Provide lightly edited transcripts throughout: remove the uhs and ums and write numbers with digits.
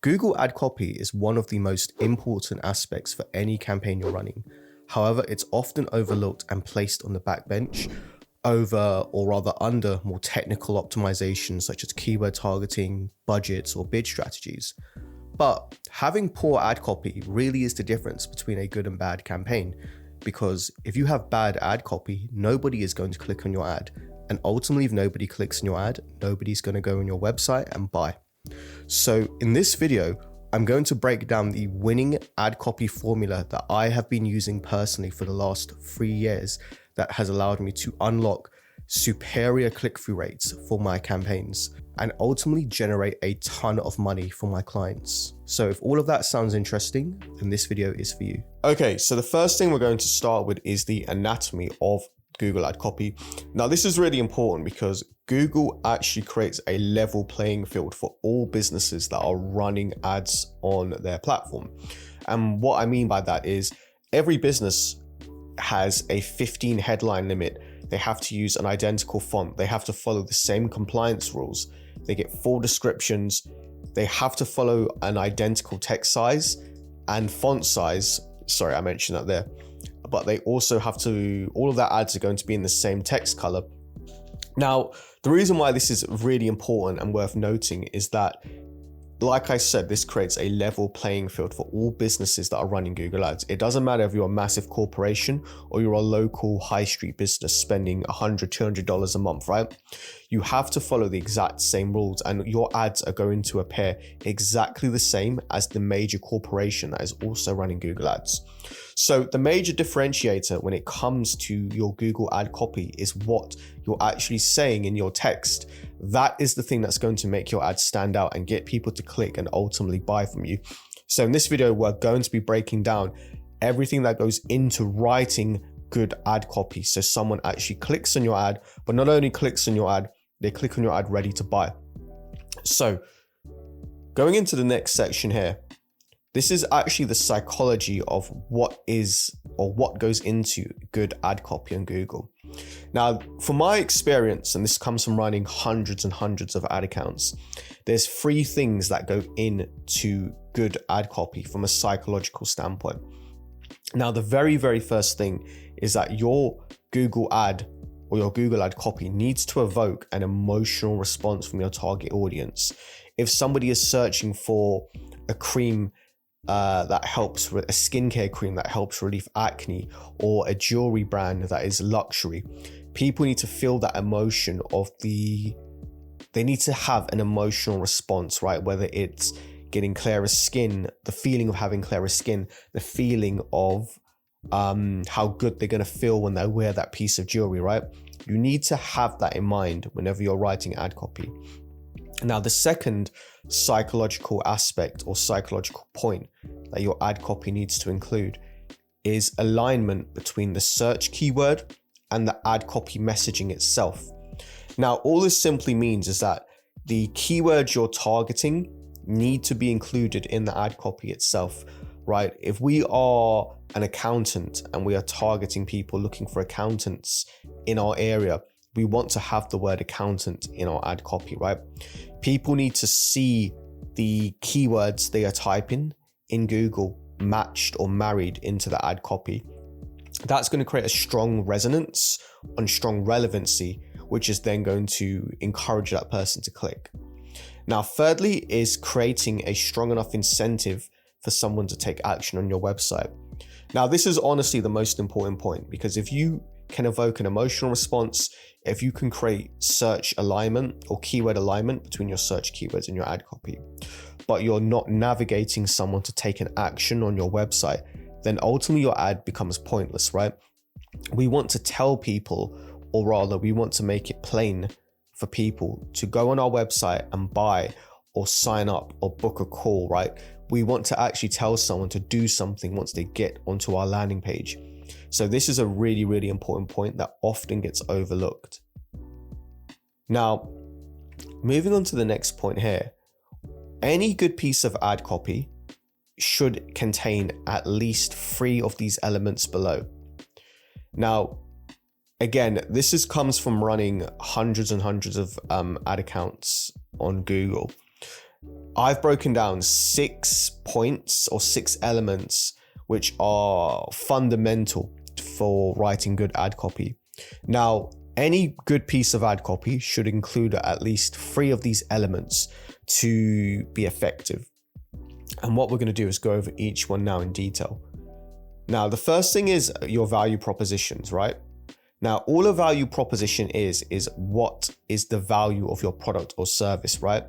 Google ad copy is one of the most important aspects for any campaign you're running. However, it's often overlooked and placed on the backbench over, or rather under, more technical optimizations such as keyword targeting, budgets, or bid strategies. But having poor ad copy really is the difference between a good and bad campaign, because if you have bad ad copy, nobody is going to click on your ad. And ultimately, if nobody clicks on your ad, nobody's going to go on your website and buy. So in this video, I'm going to break down the winning ad copy formula that I have been using personally for the last 3 years that has allowed me to unlock superior click-through rates for my campaigns and ultimately generate a ton of money for my clients. So if all of that sounds interesting, then this video is for you. Okay, so the first thing we're going to start with is the anatomy of Google ad copy. Now, this is really important because Google actually creates a level playing field for all businesses that are running ads on their platform. And what I mean by that is every business has a 15 headline limit. They have to use an identical font. They have to follow the same compliance rules. They get full descriptions. They have to follow an identical text size and font size. Sorry, I mentioned that there. But they also have to, all of their ads are going to be in the same text color. Now, the reason why this is really important and worth noting is that, like I said, this creates a level playing field for all businesses that are running Google Ads. It doesn't matter if you're a massive corporation or you're a local high street business spending $100, $200 a month, right? You have to follow the exact same rules and your ads are going to appear exactly the same as the major corporation that is also running Google Ads. So the major differentiator when it comes to your Google ad copy is what you're actually saying in your text. That is the thing that's going to make your ad stand out and get people to click and ultimately buy from you. So in this video, we're going to be breaking down everything that goes into writing good ad copy. So someone actually clicks on your ad, but not only clicks on your ad, they click on your ad ready to buy. So going into the next section here, this is actually the psychology of what is or what goes into good ad copy on Google. Now, from my experience, and this comes from running hundreds and hundreds of ad accounts, there's 3 things that go into good ad copy from a psychological standpoint. Now, the very, very first thing is that your Google ad or your Google ad copy needs to evoke an emotional response from your target audience. If somebody is searching for a cream that helps with a skincare cream that helps relieve acne, or a jewelry brand that is luxury, people need to feel that emotion of they need to have an emotional response, right? Whether it's getting clearer skin, the feeling of having clearer skin, the feeling of how good they're going to feel when they wear that piece of jewelry, right? You need to have that in mind whenever you're writing ad copy. Now, the second psychological aspect or psychological point that your ad copy needs to include is alignment between the search keyword and the ad copy messaging itself. Now, all this simply means is that the keywords you're targeting need to be included in the ad copy itself, right? If we are an accountant and we are targeting people looking for accountants in our area, we want to have the word accountant in our ad copy, right? People need to see the keywords they are typing in Google matched or married into the ad copy. That's going to create a strong resonance and strong relevancy, which is then going to encourage that person to click. Now, thirdly is creating a strong enough incentive for someone to take action on your website. Now, this is honestly the most important point, because if you can evoke an emotional response, if you can create search alignment or keyword alignment between your search keywords and your ad copy, but you're not navigating someone to take an action on your website, then ultimately your ad becomes pointless, right? We want to tell people, or rather we want to make it plain for people to go on our website and buy or sign up or book a call, right? We want to actually tell someone to do something once they get onto our landing page. So this is a really, really important point that often gets overlooked. Now, moving on to the next point here, any good piece of ad copy should contain at least 3 of these elements below. Now, again, this comes from running hundreds and hundreds of ad accounts on Google. I've broken down 6 points or 6 elements which are fundamental for writing good ad copy. Now, any good piece of ad copy should include at least 3 of these elements to be effective. And what we're going to do is go over each one now in detail. Now, the first thing is your value propositions, right? Now, all a value proposition is what is the value of your product or service, right?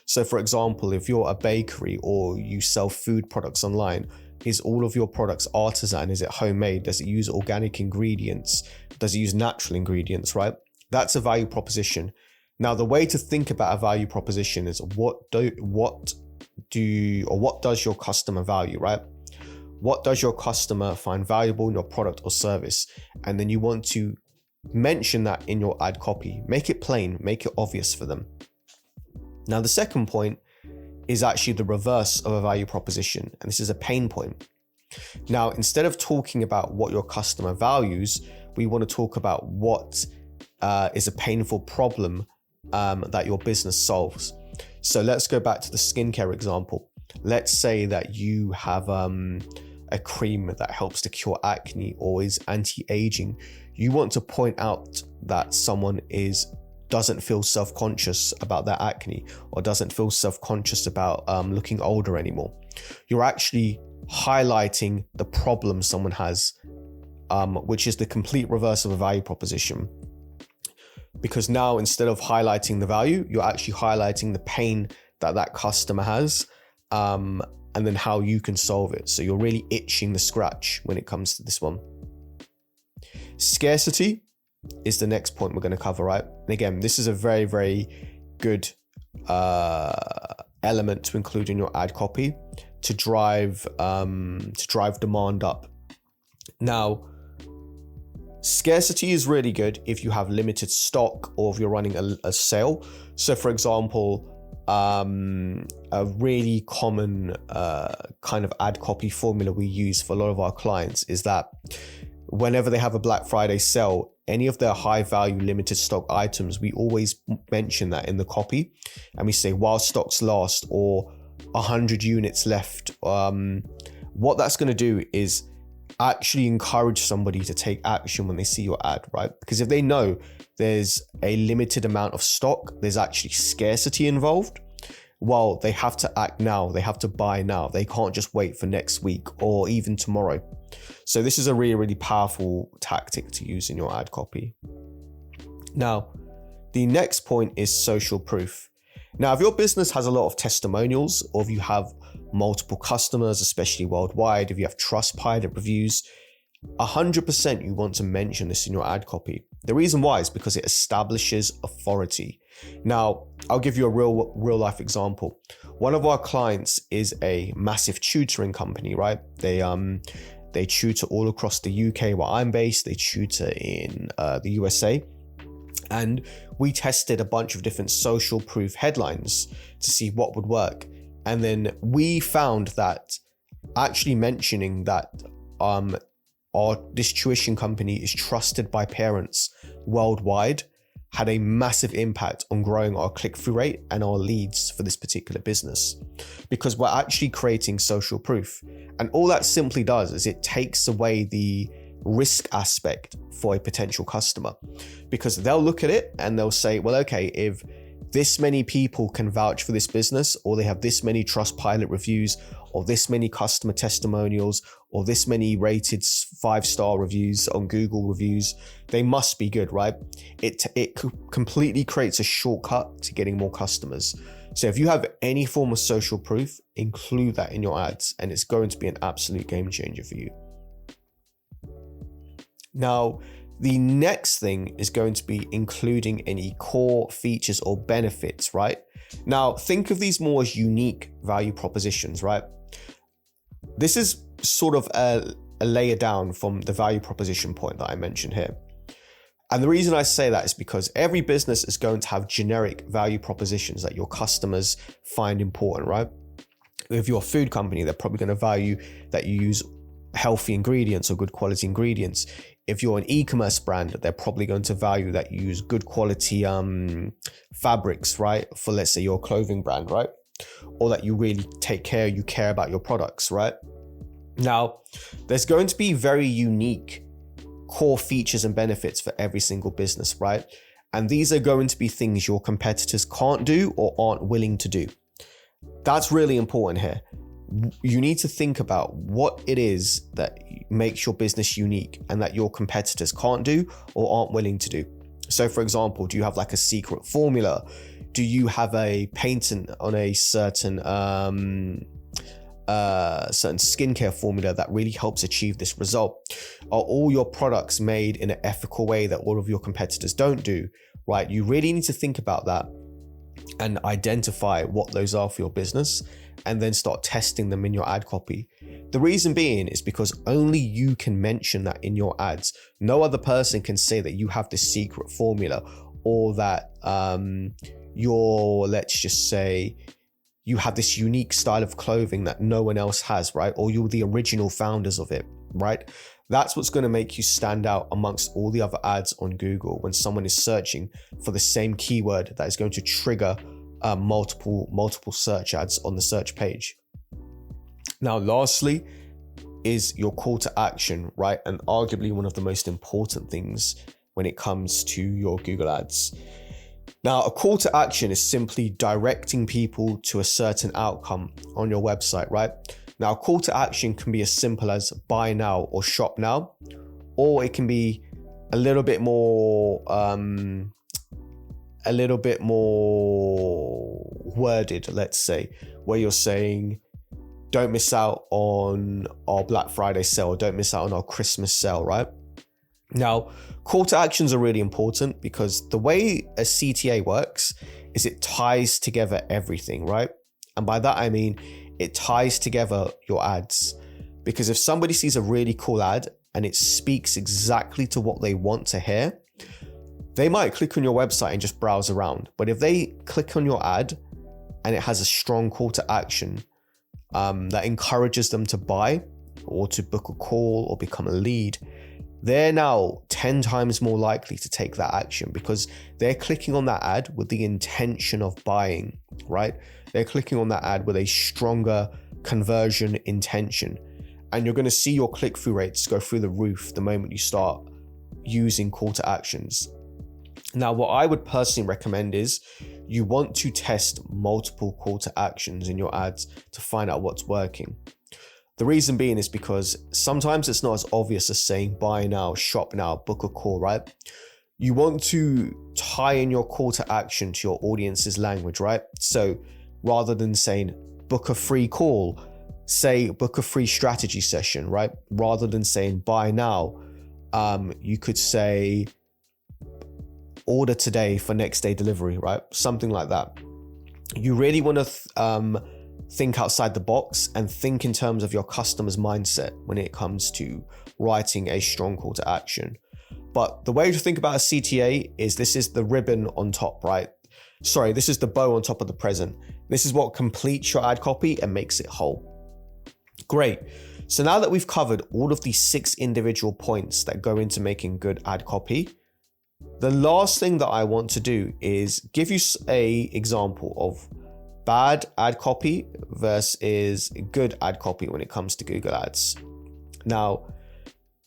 So for example, if you're a bakery or you sell food products online, is all of your products artisan? Is it homemade? Does it use organic ingredients? Does it use natural ingredients, right? That's a value proposition. Now, the way to think about a value proposition is what does your customer value, right? What does your customer find valuable in your product or service? And then you want to mention that in your ad copy. Make it plain, make it obvious for them. Now, the second point is actually the reverse of a value proposition, and this is a pain point. Now, instead of talking about what your customer values, we want to talk about what is a painful problem that your business solves. So let's go back to the skincare example. Let's say that you have a cream that helps to cure acne or is anti-aging. You want to point out that someone doesn't feel self-conscious about their acne or doesn't feel self-conscious about looking older anymore. You're actually highlighting the problem someone has, which is the complete reverse of a value proposition. Because now, instead of highlighting the value, you're actually highlighting the pain that customer has, and then how you can solve it. So you're really itching the scratch when it comes to this one. Scarcity is the next point we're going to cover, right? And again, this is a very, very good element to include in your ad copy to drive demand up. Now, scarcity is really good if you have limited stock or if you're running a sale. So for example, a really common kind of ad copy formula we use for a lot of our clients is that whenever they have a Black Friday sale, any of their high value limited stock items, we always mention that in the copy, and we say while stocks last or 100 units left. What that's going to do is actually encourage somebody to take action when they see your ad, right? Because if they know there's a limited amount of stock, there's actually scarcity involved, well, they have to act now, they have to buy now. They can't just wait for next week or even tomorrow. So this is a really, really powerful tactic to use in your ad copy. Now, the next point is social proof. Now, if your business has a lot of testimonials, or if you have multiple customers, especially worldwide, if you have Trustpilot reviews, 100% you want to mention this in your ad copy. The reason why is because it establishes authority. Now, I'll give you a real life example. One of our clients is a massive tutoring company, right? They tutor all across the UK where I'm based. They tutor in the USA. And we tested a bunch of different social proof headlines to see what would work. And then we found that actually mentioning that this tuition company is trusted by parents worldwide had a massive impact on growing our click-through rate and our leads for this particular business, because we're actually creating social proof. And all that simply does is it takes away the risk aspect for a potential customer, because they'll look at it and they'll say, well, okay, if this many people can vouch for this business, or they have this many Trustpilot reviews, or this many customer testimonials, or this many rated 5-star reviews on Google reviews, they must be good, right? It completely creates a shortcut to getting more customers. So if you have any form of social proof, include that in your ads, and it's going to be an absolute game changer for you. Now, the next thing is going to be including any core features or benefits, right? Now, think of these more as unique value propositions, right? This is sort of a layer down from the value proposition point that I mentioned here. And the reason I say that is because every business is going to have generic value propositions that your customers find important, right? If you're a food company, they're probably going to value that you use healthy ingredients or good quality ingredients. If you're an e-commerce brand, they're probably going to value that you use good quality fabrics, right? For, let's say, your clothing brand, right? or that you really you care about your products, right? Now, there's going to be very unique core features and benefits for every single business, right? And these are going to be things your competitors can't do or aren't willing to do. That's really important here. You need to think about what it is that makes your business unique and that your competitors can't do or aren't willing to do. So for example, do you have like a secret formula? Do you have a patent on a certain skincare formula that really helps achieve this result? Are all your products made in an ethical way that all of your competitors don't do, right? You really need to think about that and identify what those are for your business, and then start testing them in your ad copy. The reason being is because only you can mention that in your ads. No other person can say that you have this secret formula, or that let's just say you have this unique style of clothing that no one else has, right? Or you're the original founders of it, right? That's what's going to make you stand out amongst all the other ads on Google when someone is searching for the same keyword that is going to trigger multiple search ads on the search page. Now, lastly is your call to action, right? And arguably one of the most important things when it comes to your Google ads. Now, a call to action is simply directing people to a certain outcome on your website, right? Now, a call to action can be as simple as buy now or shop now, or it can be a little bit more worded, let's say, where you're saying, don't miss out on our Black Friday sale, or don't miss out on our Christmas sale, right? Now, call to actions are really important because the way a CTA works is it ties together everything, right? And by that, I mean, it ties together your ads. Because if somebody sees a really cool ad and it speaks exactly to what they want to hear, they might click on your website and just browse around. But if they click on your ad and it has a strong call to action that encourages them to buy or to book a call or become a lead, they're now 10 times more likely to take that action because they're clicking on that ad with the intention of buying, right? They're clicking on that ad with a stronger conversion intention. And you're going to see your click-through rates go through the roof the moment you start using call to actions. Now, what I would personally recommend is you want to test multiple call to actions in your ads to find out what's working. The reason being is because sometimes it's not as obvious as saying buy now, shop now, book a call, right? You want to tie in your call to action to your audience's language, right? So rather than saying book a free call, say book a free strategy session, right? Rather than saying buy now, you could say order today for next day delivery, right? Something like that. You really want to think outside the box and think in terms of your customer's mindset when it comes to writing a strong call to action. But the way to think about a CTA is this is the ribbon on top, right? Sorry, this is the bow on top of the present. This is what completes your ad copy and makes it whole. Great. So now that we've covered all of these 6 individual points that go into making good ad copy, the last thing that I want to do is give you an example of bad ad copy versus good ad copy when it comes to Google Ads. Now,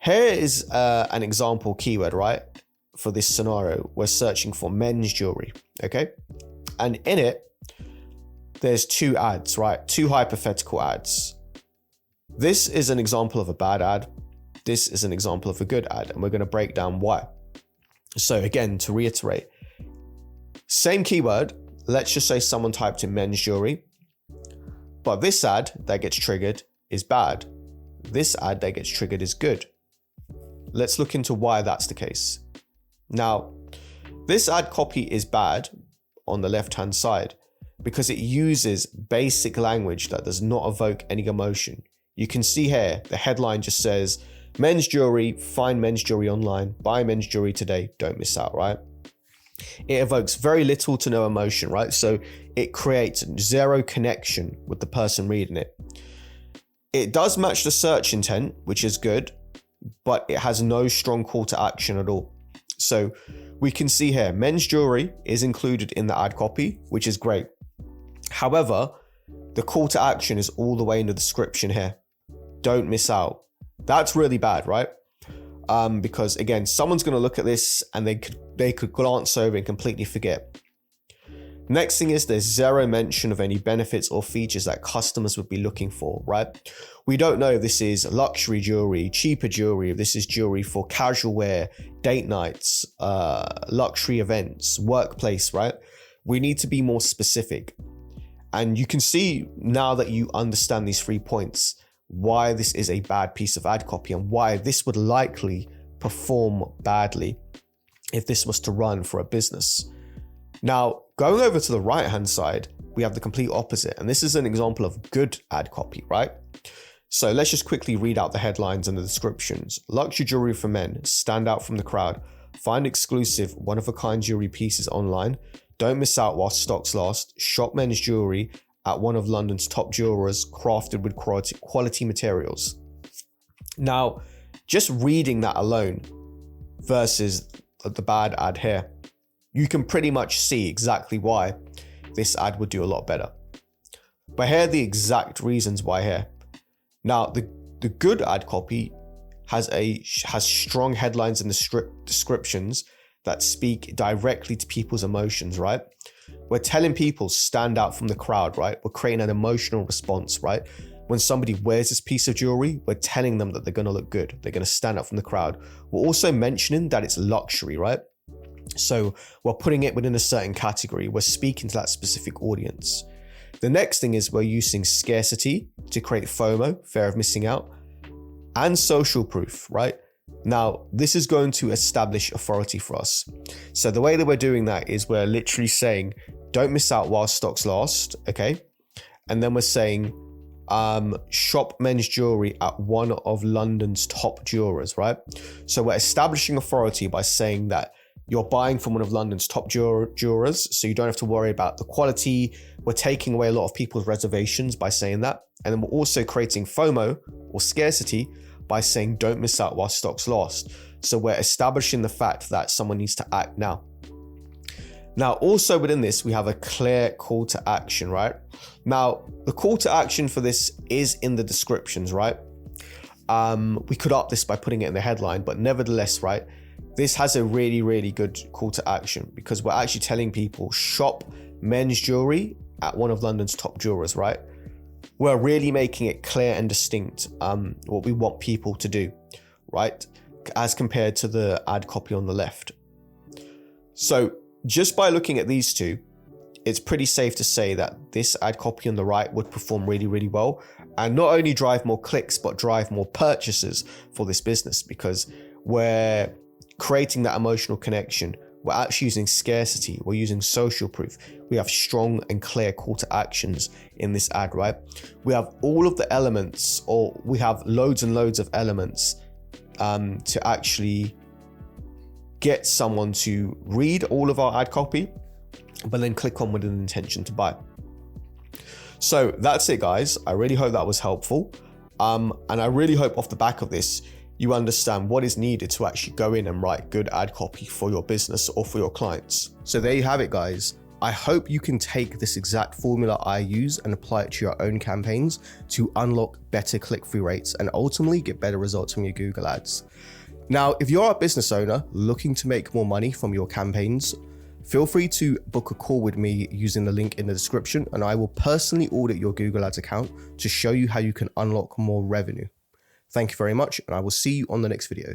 here is an example keyword, right? For this scenario, we're searching for men's jewelry, okay? And in it, there's 2 ads, right? 2 hypothetical ads. This is an example of a bad ad. This is an example of a good ad, and we're going to break down why. So again, to reiterate, same keyword. Let's just say someone typed in men's jewelry, but this ad that gets triggered is bad. This ad that gets triggered is good. Let's look into why that's the case. Now, this ad copy is bad on the left-hand side because it uses basic language that does not evoke any emotion. You can see here, the headline just says, men's jewelry, find men's jewelry online, buy men's jewelry today, don't miss out, right? It evokes very little to no emotion, right? So it creates zero connection with the person reading it. It does match the search intent, which is good, but it has no strong call to action at all. So we can see here, men's jewelry is included in the ad copy, which is great. However, the call to action is all the way in the description here. Don't miss out. That's really bad, right? Because again, someone's going to look at this and they could glance over and completely forget. Next thing is there's zero mention of any benefits or features that customers would be looking for, right? We don't know if this is luxury jewelry, cheaper jewelry, if this is jewelry for casual wear, date nights, luxury events, workplace, right? We need to be more specific. And you can see now that you understand these 3 points, why this is a bad piece of ad copy and why this would likely perform badly if this was to run for a business. Now, going over to the right-hand side, we have the complete opposite. And this is an example of good ad copy, right? So let's just quickly read out the headlines and the descriptions. Luxury jewelry for men, stand out from the crowd. Find exclusive, one-of-a-kind jewelry pieces online. Don't miss out while stocks last. Shop men's jewelry at one of London's top jewelers, crafted with quality materials. Now, just reading that alone versus the bad ad here, you can pretty much see exactly why this ad would do a lot better. But here are the exact reasons why here. Now, the good ad copy has strong headlines and descriptions that speak directly to people's emotions, right? We're telling people stand out from the crowd, right? We're creating an emotional response, right? When somebody wears this piece of jewelry, we're telling them that they're going to look good. They're going to stand out from the crowd. We're also mentioning that it's luxury, right? So we're putting it within a certain category. We're speaking to that specific audience. The next thing is we're using scarcity to create FOMO, fear of missing out, and social proof, right? Now, this is going to establish authority for us. So the way that we're doing that is we're literally saying, don't miss out while stocks last, okay? And then we're saying, shop men's jewelry at one of London's top jewelers, right? So we're establishing authority by saying that you're buying from one of London's top jewelers, so you don't have to worry about the quality. We're taking away a lot of people's reservations by saying that. And then we're also creating FOMO or scarcity by saying don't miss out while stocks last. So we're establishing the fact that someone needs to act now. Now, also within this, we have a clear call to action, right? Now, the call to action for this is in the descriptions, right? We could up this by putting it in the headline, but nevertheless, right? This has a really, really good call to action because we're actually telling people shop men's jewelry at one of London's top jewelers, right? We're really making it clear and distinct what we want people to do, right? As compared to the ad copy on the left. So just by looking at these two, it's pretty safe to say that this ad copy on the right would perform really, really well and not only drive more clicks, but drive more purchases for this business because we're creating that emotional connection. We're actually using scarcity. We're using social proof. We have strong and clear call to actions in this ad, right? We have all of the elements, or we have loads and loads of elements to actually get someone to read all of our ad copy, but then click on with an intention to buy. So that's it, guys. I really hope that was helpful. And I really hope off the back of this, you understand what is needed to actually go in and write good ad copy for your business or for your clients. So there you have it, guys. I hope you can take this exact formula I use and apply it to your own campaigns to unlock better click-through rates and ultimately get better results from your Google ads. Now, if you're a business owner looking to make more money from your campaigns, feel free to book a call with me using the link in the description, and I will personally audit your Google Ads account to show you how you can unlock more revenue. Thank you very much, and I will see you on the next video.